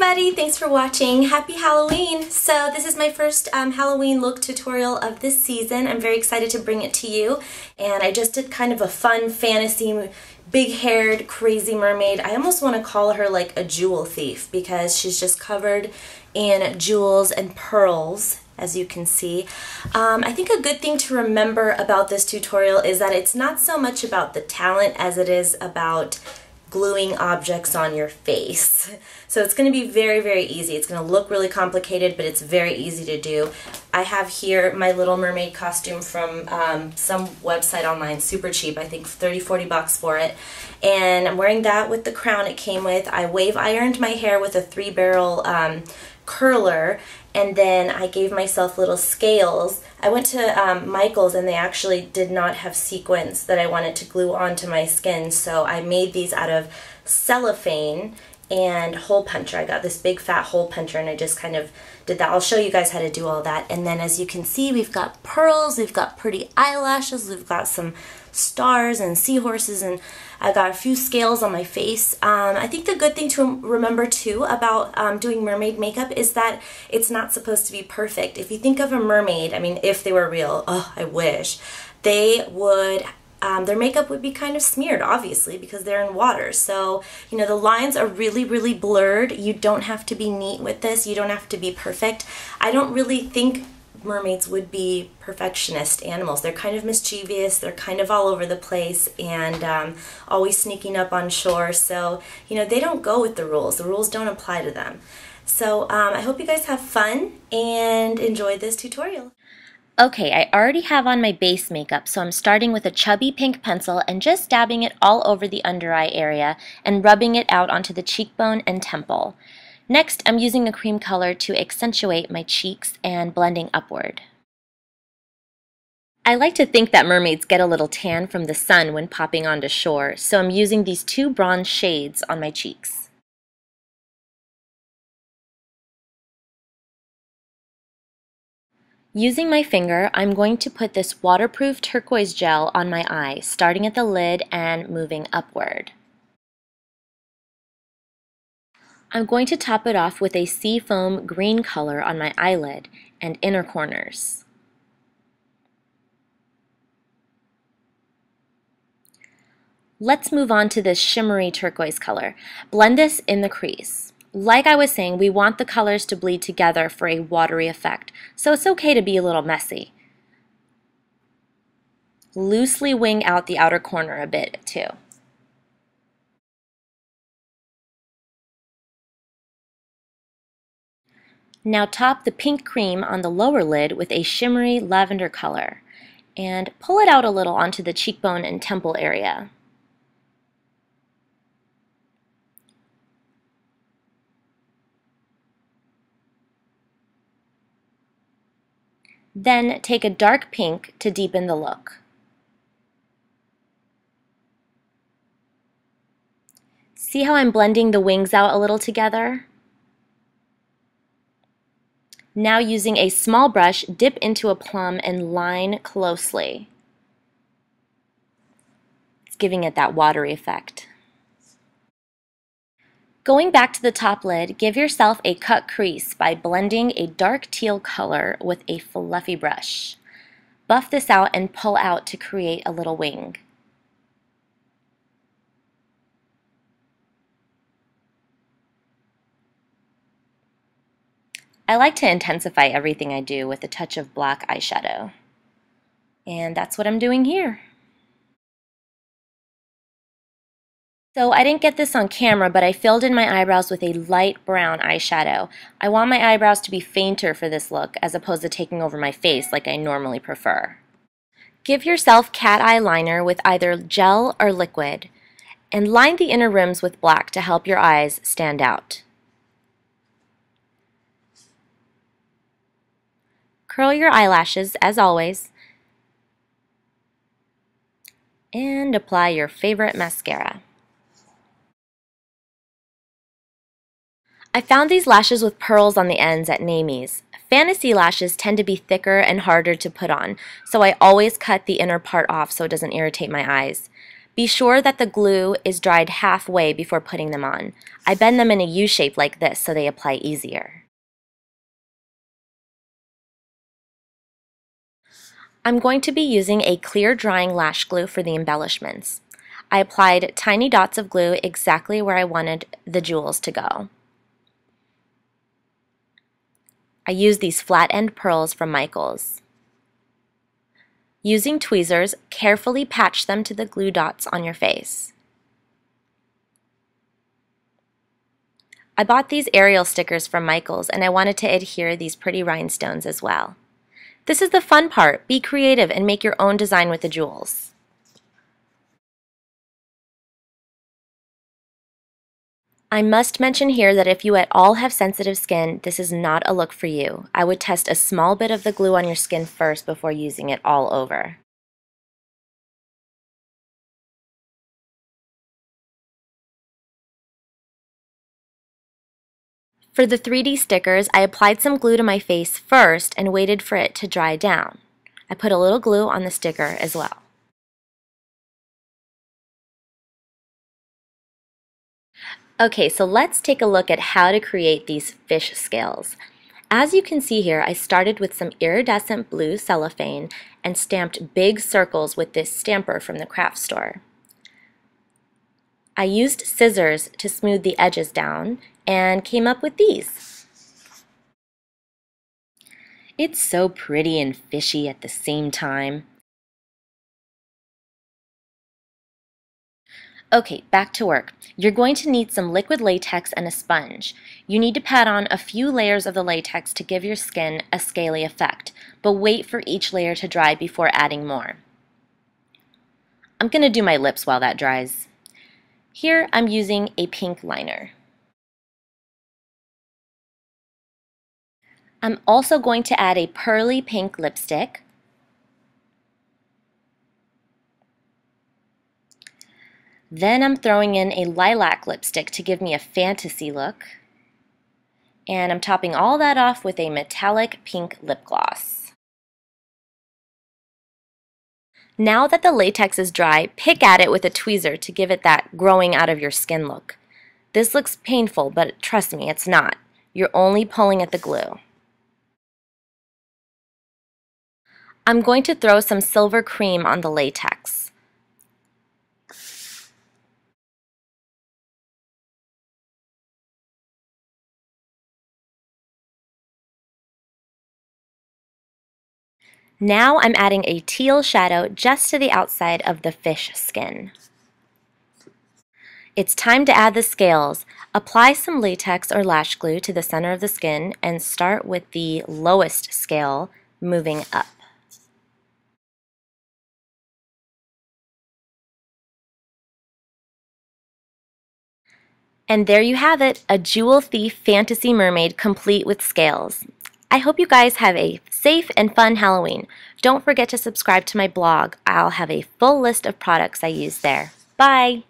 everybody, thanks for watching. Happy Halloween! So this is my first Halloween look tutorial of this season. I'm very excited to bring it to you, and I just did kind of a fun fantasy big-haired crazy mermaid. I almost want to call her like a jewel thief because she's just covered in jewels and pearls, as you can see. I think a good thing to remember about this tutorial is that it's not so much about the talent as it is about gluing objects on your face. So it's going to be very, very easy. It's going to look really complicated, but it's very easy to do. I have here my Little Mermaid costume from some website online, super cheap, I think 30-40 bucks for it. And I'm wearing that with the crown it came with. I wave ironed my hair with a 3-barrel curler, and then I gave myself little scales. I went to Michael's and they actually did not have sequins that I wanted to glue onto my skin, so I made these out of cellophane and hole puncher. I got this big fat hole puncher and I just kind of did that. I'll show you guys how to do all that. And then as you can see, we've got pearls, we've got pretty eyelashes, we've got some stars and seahorses, and I got a few scales on my face. I think the good thing to remember too about doing mermaid makeup is that it's not supposed to be perfect. If you think of a mermaid, I mean, if they were real, oh, I wish, they would their makeup would be kind of smeared, obviously, because they're in water. So, you know, the lines are really, really blurred. You don't have to be neat with this. You don't have to be perfect. I don't really think mermaids would be perfectionist animals. They're kind of mischievous. They're kind of all over the place and always sneaking up on shore. So, you know, they don't go with the rules. The rules don't apply to them. So I hope you guys have fun and enjoy this tutorial. Okay, I already have on my base makeup, so I'm starting with a chubby pink pencil and just dabbing it all over the under eye area and rubbing it out onto the cheekbone and temple. Next, I'm using a cream color to accentuate my cheeks and blending upward. I like to think that mermaids get a little tan from the sun when popping onto shore, so I'm using these 2 bronze shades on my cheeks. Using my finger, I'm going to put this waterproof turquoise gel on my eye, starting at the lid and moving upward. I'm going to top it off with a seafoam green color on my eyelid and inner corners. Let's move on to this shimmery turquoise color. Blend this in the crease. Like I was saying, we want the colors to bleed together for a watery effect, so it's okay to be a little messy. Loosely wing out the outer corner a bit too. Now top the pink cream on the lower lid with a shimmery lavender color and pull it out a little onto the cheekbone and temple area. Then take a dark pink to deepen the look. See how I'm blending the wings out a little together? Now using a small brush, dip into a plum and line closely. It's giving it that watery effect. Going back to the top lid, give yourself a cut crease by blending a dark teal color with a fluffy brush. Buff this out and pull out to create a little wing. I like to intensify everything I do with a touch of black eyeshadow. And that's what I'm doing here. So I didn't get this on camera, but I filled in my eyebrows with a light brown eyeshadow. I want my eyebrows to be fainter for this look as opposed to taking over my face like I normally prefer. Give yourself cat eye liner with either gel or liquid, and line the inner rims with black to help your eyes stand out. Curl your eyelashes as always, and apply your favorite mascara. I found these lashes with pearls on the ends at Namie's. Fantasy lashes tend to be thicker and harder to put on, so I always cut the inner part off so it doesn't irritate my eyes. Be sure that the glue is dried halfway before putting them on. I bend them in a U shape like this so they apply easier. I'm going to be using a clear drying lash glue for the embellishments. I applied tiny dots of glue exactly where I wanted the jewels to go. I used these flat end pearls from Michaels. Using tweezers, carefully patch them to the glue dots on your face. I bought these Arial stickers from Michaels and I wanted to adhere these pretty rhinestones as well. This is the fun part. Be creative and make your own design with the jewels. I must mention here that if you at all have sensitive skin, this is not a look for you. I would test a small bit of the glue on your skin first before using it all over. For the 3D stickers, I applied some glue to my face first and waited for it to dry down. I put a little glue on the sticker as well. Okay, so let's take a look at how to create these fish scales. As you can see here, I started with some iridescent blue cellophane and stamped big circles with this stamper from the craft store. I used scissors to smooth the edges down and came up with these. It's so pretty and fishy at the same time. Okay, back to work. You're going to need some liquid latex and a sponge. You need to pat on a few layers of the latex to give your skin a scaly effect, but wait for each layer to dry before adding more. I'm going to do my lips while that dries. Here I'm using a pink liner. I'm also going to add a pearly pink lipstick. Then I'm throwing in a lilac lipstick to give me a fantasy look. And I'm topping all that off with a metallic pink lip gloss. Now that the latex is dry, pick at it with a tweezer to give it that growing out of your skin look. This looks painful, but trust me, it's not. You're only pulling at the glue. I'm going to throw some silver cream on the latex. Now I'm adding a teal shadow just to the outside of the fish skin. It's time to add the scales. Apply some latex or lash glue to the center of the skin and start with the lowest scale, moving up. And there you have it, a jewel thief fantasy mermaid complete with scales. I hope you guys have a safe and fun Halloween. Don't forget to subscribe to my blog. I'll have a full list of products I use there. Bye!